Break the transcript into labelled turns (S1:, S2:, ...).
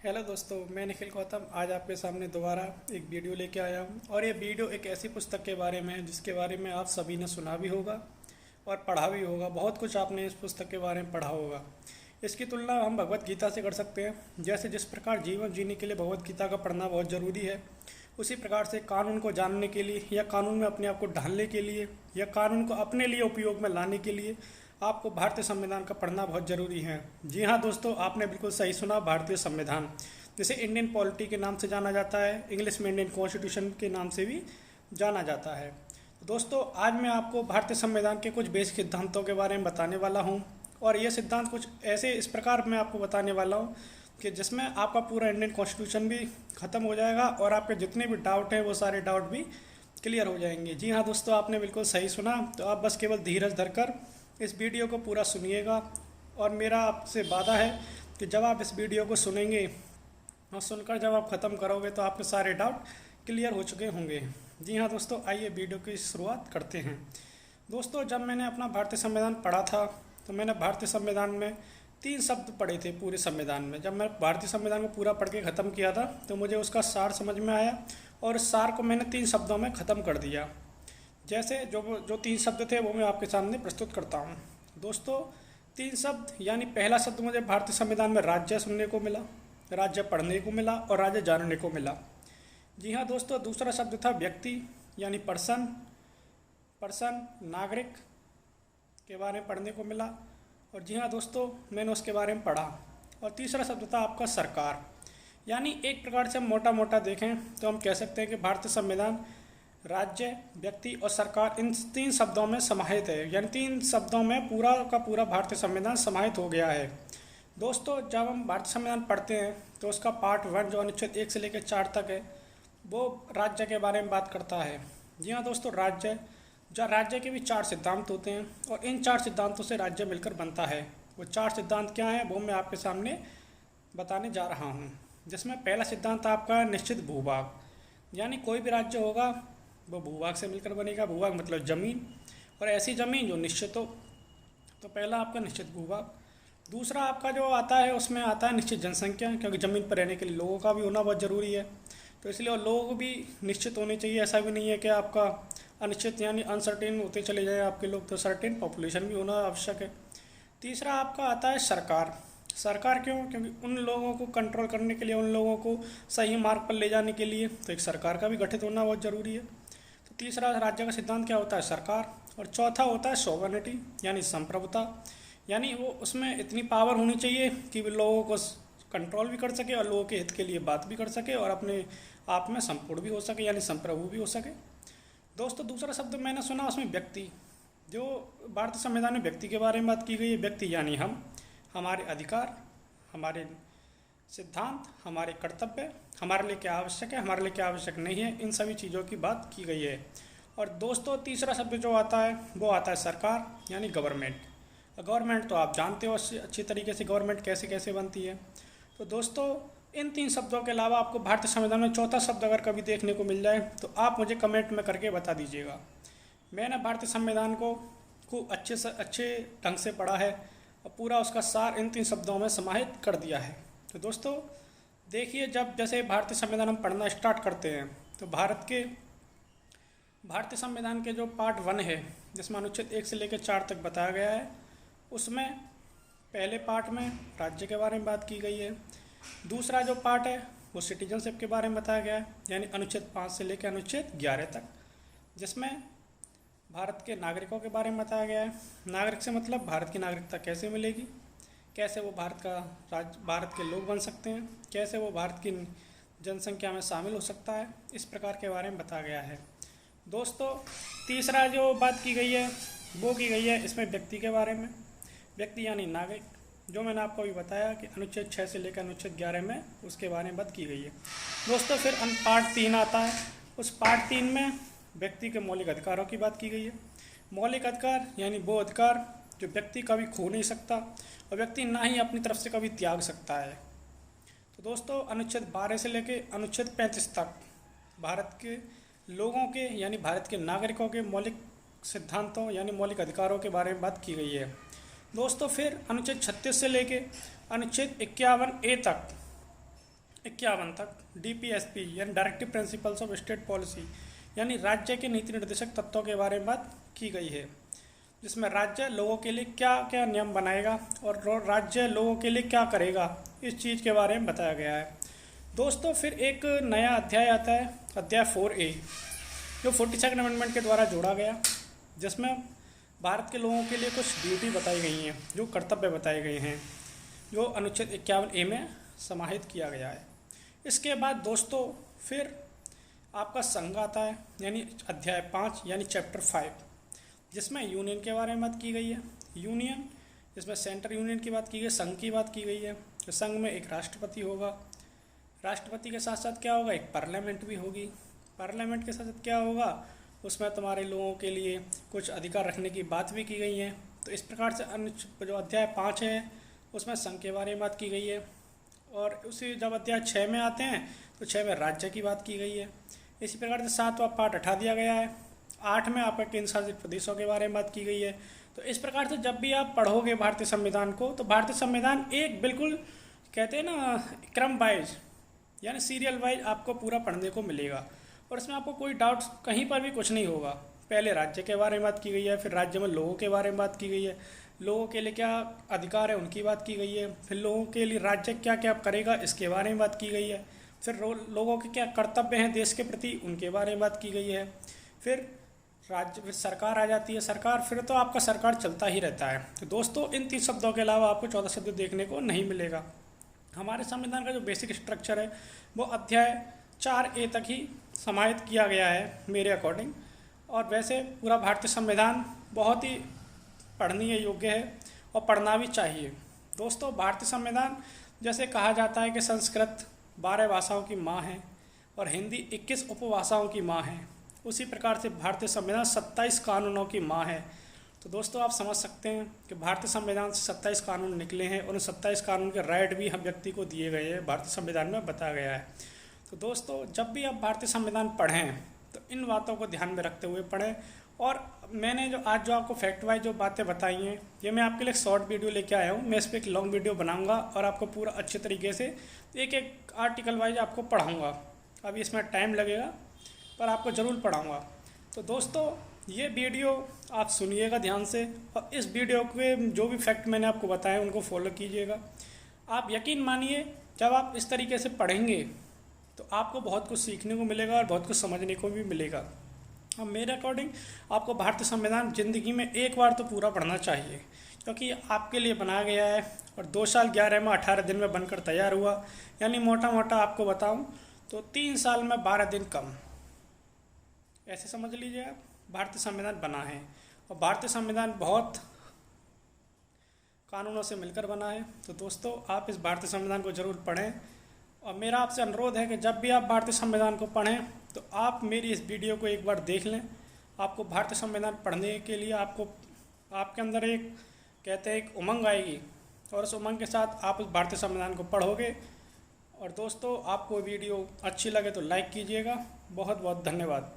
S1: Hello दोस्तों, मैं निखिल गौतम आज आपके सामने दोबारा एक वीडियो लेके आया हूँ। और ये वीडियो एक ऐसी पुस्तक के बारे में है जिसके बारे में आप सभी ने सुना भी होगा और पढ़ा भी होगा। बहुत कुछ आपने इस पुस्तक के बारे में पढ़ा होगा। इसकी तुलना हम भगवत गीता से कर सकते हैं। जैसे जिस प्रकार जीवन जीने के लिए भगवत गीता का पढ़ना बहुत ज़रूरी है, उसी प्रकार से कानून को जानने के लिए या कानून में अपने आप को ढालने के लिए या कानून को अपने लिए उपयोग में लाने के लिए आपको भारतीय संविधान का पढ़ना बहुत ज़रूरी है। जी हाँ दोस्तों, आपने बिल्कुल सही सुना। भारतीय संविधान, जिसे इंडियन पॉलिटी के नाम से जाना जाता है, इंग्लिश में इंडियन कॉन्स्टिट्यूशन के नाम से भी जाना जाता है। दोस्तों, आज मैं आपको भारतीय संविधान के कुछ बेसिक सिद्धांतों के बारे में बताने वाला हूँ। और ये सिद्धांत कुछ ऐसे इस प्रकार मैं आपको बताने वाला हूँ कि जिसमें आपका पूरा इंडियन कॉन्स्टिट्यूशन भी ख़त्म हो जाएगा और आपके जितने भी डाउट हैं वो सारे डाउट भी क्लियर हो जाएंगे। जी हाँ दोस्तों, आपने बिल्कुल सही सुना। तो आप बस केवल धीरज धरकर इस वीडियो को पूरा सुनिएगा। और मेरा आपसे वादा है कि जब आप इस वीडियो को सुनेंगे और सुनकर जब आप ख़त्म करोगे तो आपके सारे डाउट क्लियर हो चुके होंगे। जी हाँ दोस्तों, आइए वीडियो की शुरुआत करते हैं। दोस्तों, जब मैंने अपना भारतीय संविधान पढ़ा था तो मैंने भारतीय संविधान में 3 शब्द पढ़े थे पूरे संविधान में। जब मैं भारतीय संविधान को पूरा पढ़ के ख़त्म किया था तो मुझे उसका सार समझ में आया और उस सार को मैंने 3 शब्दों में ख़त्म कर दिया। जैसे जो 3 शब्द थे वो मैं आपके सामने प्रस्तुत करता हूँ। दोस्तों, 3 शब्द, यानी पहला शब्द मुझे भारतीय संविधान में राज्य सुनने को मिला, राज्य पढ़ने को मिला और राज्य जानने को मिला। जी हाँ दोस्तों, दूसरा शब्द था व्यक्ति, यानी पर्सन, नागरिक के बारे में पढ़ने को मिला। और जी हाँ दोस्तों, मैंने उसके बारे में पढ़ा। और तीसरा शब्द था आपका सरकार, यानी एक प्रकार से हम मोटा मोटा देखें तो हम कह सकते हैं कि भारतीय संविधान राज्य, व्यक्ति और सरकार, इन 3 शब्दों में समाहित है। यानी 3 शब्दों में पूरा का पूरा भारतीय संविधान समाहित हो गया है। दोस्तों, जब हम भारतीय संविधान पढ़ते हैं तो उसका पार्ट 1 जो अनुच्छेद 1 से लेकर 4 तक है वो राज्य के बारे में बात करता है। जी हाँ दोस्तों, राज्य के भी 4 सिद्धांत होते हैं और इन 4 सिद्धांतों से राज्य मिलकर बनता है। वो 4 सिद्धांत क्या हैं वो मैं आपके सामने बताने जा रहा हूँ। जिसमें पहला सिद्धांत आपका है निश्चित भूभाग, यानी कोई भी राज्य होगा वो भूभाग से मिलकर बनेगा। भूभाग मतलब ज़मीन, और ऐसी ज़मीन जो निश्चित हो। तो पहला आपका निश्चित भूभाग। दूसरा आपका जो आता है उसमें आता है निश्चित जनसंख्या, क्योंकि ज़मीन पर रहने के लिए लोगों का भी होना बहुत ज़रूरी है। तो इसलिए और लोग भी निश्चित होने चाहिए। ऐसा भी नहीं है कि आपका अनिश्चित यानी अनसर्टेन होते चले जाए आपके लोग, तो सर्टेन पॉपुलेशन भी होना आवश्यक है। तीसरा आपका आता है सरकार। सरकार क्यों? क्योंकि उन लोगों को कंट्रोल करने के लिए, उन लोगों को सही मार्ग पर ले जाने के लिए तो एक सरकार का भी गठित होना बहुत ज़रूरी है। तो तीसरा राज्य का सिद्धांत क्या होता है? सरकार। और चौथा होता है सॉवरेनिटी, यानी संप्रभुता, यानी वो उसमें इतनी पावर होनी चाहिए कि वो लोगों को कंट्रोल भी कर सके और लोगों के हित के लिए बात भी कर सके और अपने आप में संपूर्ण भी हो सके, यानी संप्रभु भी हो सके। दोस्तों, दूसरा शब्द मैंने सुना उसमें व्यक्ति। जो भारतीय संविधान में व्यक्ति के बारे में बात की गई है। व्यक्ति यानी हम, हमारे अधिकार, हमारे सिद्धांत, हमारे कर्तव्य, हमारे लिए क्या आवश्यक है, हमारे लिए क्या आवश्यक नहीं है, इन सभी चीज़ों की बात की गई है। और दोस्तों, तीसरा शब्द जो आता है वो आता है सरकार, यानी गवर्नमेंट। गवर्नमेंट तो आप जानते हो अच्छी तरीके से गवर्नमेंट कैसे कैसे बनती है। तो दोस्तों, इन 3 शब्दों के अलावा आपको भारतीय संविधान में चौथा शब्द अगर कभी देखने को मिल जाए तो आप मुझे कमेंट में करके बता दीजिएगा। मैंने भारतीय संविधान को खूब अच्छे ढंग से पढ़ा है और पूरा उसका सार इन 3 शब्दों में समाहित कर दिया है। तो दोस्तों देखिए, जब जैसे भारतीय संविधान हम पढ़ना स्टार्ट करते हैं तो भारतीय संविधान के जो पार्ट 1 है, जिसमें अनुच्छेद 1 से लेकर 4 तक बताया गया है, उसमें पहले पार्ट में राज्य के बारे में बात की गई है। दूसरा जो पार्ट है वो सिटीजनशिप के बारे में बताया गया है, यानी अनुच्छेद 5 से लेकर अनुच्छेद 11 तक, जिसमें भारत के नागरिकों के बारे में बताया गया है। नागरिक से मतलब भारत की नागरिकता कैसे मिलेगी, कैसे वो भारत के लोग बन सकते हैं, कैसे वो भारत की जनसंख्या में शामिल हो सकता है, इस प्रकार के बारे में बताया गया है। दोस्तों, तीसरा जो बात की गई है वो की गई है इसमें व्यक्ति के बारे में। व्यक्ति यानी नागरिक, जो मैंने आपको अभी बताया कि अनुच्छेद 6 से लेकर अनुच्छेद 11 में उसके बारे में बात की गई है। दोस्तों, फिर पार्ट 3 आता है। उस पार्ट 3 में व्यक्ति के मौलिक अधिकारों की बात की गई है। मौलिक अधिकार यानी वो अधिकार जो व्यक्ति कभी खो नहीं सकता और व्यक्ति ना ही अपनी तरफ से कभी त्याग सकता है। तो दोस्तों, अनुच्छेद 12 से लेकर अनुच्छेद 35 तक भारत के लोगों के यानी भारत के नागरिकों के मौलिक सिद्धांतों यानी मौलिक अधिकारों के बारे में बात की गई है। दोस्तों, फिर अनुच्छेद 36 से लेकर अनुच्छेद 51A तक 51 तक DPSP यानी directive principles of state policy यानी राज्य के नीति निर्देशक तत्वों के बारे में बात की गई है, जिसमें राज्य लोगों के लिए क्या क्या नियम बनाएगा और राज्य लोगों के लिए क्या करेगा, इस चीज़ के बारे में बताया गया है। दोस्तों फिर एक नया अध्याय आता है, अध्याय 4A, जो 42nd अमेंडमेंट के द्वारा जोड़ा गया, जिसमें भारत के लोगों के लिए कुछ ड्यूटी बताई गई हैं, जो कर्तव्य बताए गए हैं, जो अनुच्छेद 51A में समाहित किया गया है। इसके बाद दोस्तों फिर आपका संघ आता है, यानी अध्याय 5 यानी चैप्टर 5, जिसमें यूनियन के बारे में बात की गई है। यूनियन, जिसमें सेंट्रल यूनियन की बात की गई, संघ की बात की गई है। तो संघ में एक राष्ट्रपति होगा, राष्ट्रपति के साथ साथ क्या होगा, एक पार्लियामेंट भी होगी। पार्लियामेंट के साथ साथ क्या होगा, उसमें तुम्हारे लोगों के लिए कुछ अधिकार रखने की बात भी की गई है। तो इस प्रकार से जो अध्याय 5 है उसमें संघ के बारे में बात की गई है। और उसी जब अध्याय 6 में आते हैं तो 6 में राज्य की बात की गई है। इसी प्रकार से 7वां पार्ट हटा दिया गया है। 8 में आपका केंद्र शासित प्रदेशों के बारे में बात की गई है। तो इस प्रकार से जब भी आप पढ़ोगे भारतीय संविधान को, तो भारतीय संविधान एक बिल्कुल कहते हैं ना क्रम वाइज यानी सीरियल वाइज आपको पूरा पढ़ने को मिलेगा, और इसमें आपको कोई डाउट कहीं पर भी कुछ नहीं होगा। पहले राज्य के बारे में बात की गई है, फिर राज्य में लोगों के बारे में बात की गई है, लोगों के लिए क्या अधिकार है उनकी बात की गई है, फिर लोगों के लिए राज्य क्या क्या करेगा इसके बारे में बात की गई है, फिर लोगों के क्या कर्तव्य हैं देश के प्रति उनके बारे में बात की गई है। फिर फिर सरकार आ जाती है। सरकार, फिर तो आपका सरकार चलता ही रहता है। तो दोस्तों इन 3 शब्दों के अलावा आपको 14 शब्द देखने को नहीं मिलेगा। हमारे संविधान का जो बेसिक स्ट्रक्चर है वो अध्याय 4A तक ही समाहित किया गया है मेरे अकॉर्डिंग। और वैसे पूरा भारतीय संविधान बहुत ही पढ़ने योग्य है और पढ़ना भी चाहिए। दोस्तों भारतीय संविधान जैसे कहा जाता है कि संस्कृत 12 भाषाओं की माँ है और हिंदी 21 उपभाषाओं की माँ है, उसी प्रकार से भारतीय संविधान 27 कानूनों की माँ है। तो दोस्तों आप समझ सकते हैं कि भारतीय संविधान से 27 कानून निकले हैं और उन 27 कानून के राइट भी हम व्यक्ति को दिए गए हैं, भारतीय संविधान में बताया गया है। तो दोस्तों जब भी आप भारतीय संविधान पढ़ें तो इन बातों को ध्यान में रखते हुए पढ़ें। और मैंने जो आज जो आपको फैक्ट वाइज जो बातें बताई हैं, ये मैं आपके लिए एक शॉर्ट वीडियो लेके आया हूँ। मैं इस पर एक लॉन्ग वीडियो बनाऊँगा और आपको पूरा अच्छे तरीके से एक एक आर्टिकल वाइज आपको पढ़ाऊँगा। अभी इसमें टाइम लगेगा पर आपको ज़रूर पढ़ाऊँगा। तो दोस्तों ये वीडियो आप सुनिएगा ध्यान से, और इस वीडियो के जो भी फैक्ट मैंने आपको बताए उनको फॉलो कीजिएगा। आप यकीन मानिए जब आप इस तरीके से पढ़ेंगे तो आपको बहुत कुछ सीखने को मिलेगा और बहुत कुछ समझने को भी मिलेगा। अब मेरे अकॉर्डिंग आपको भारतीय संविधान ज़िंदगी में एक बार तो पूरा पढ़ना चाहिए, क्योंकि आपके लिए बनाया गया है और 2 साल 11 माह 18 दिन में बनकर तैयार हुआ। यानी मोटा मोटा आपको बताऊं तो 3 साल में 12 दिन कम, ऐसे समझ लीजिए आप भारतीय संविधान बना है। और भारतीय संविधान बहुत कानूनों से मिलकर बना है। तो दोस्तों आप इस भारतीय संविधान को ज़रूर पढ़ें, और मेरा आपसे अनुरोध है कि जब भी आप भारतीय संविधान को पढ़ें तो आप मेरी इस वीडियो को एक बार देख लें। आपको भारतीय संविधान पढ़ने के लिए आपको आपके अंदर एक कहते हैं एक उमंग आएगी, और उस उमंग के साथ आप उस भारतीय संविधान को पढ़ोगे। और दोस्तों आपको वीडियो अच्छी लगे तो लाइक कीजिएगा। बहुत बहुत धन्यवाद।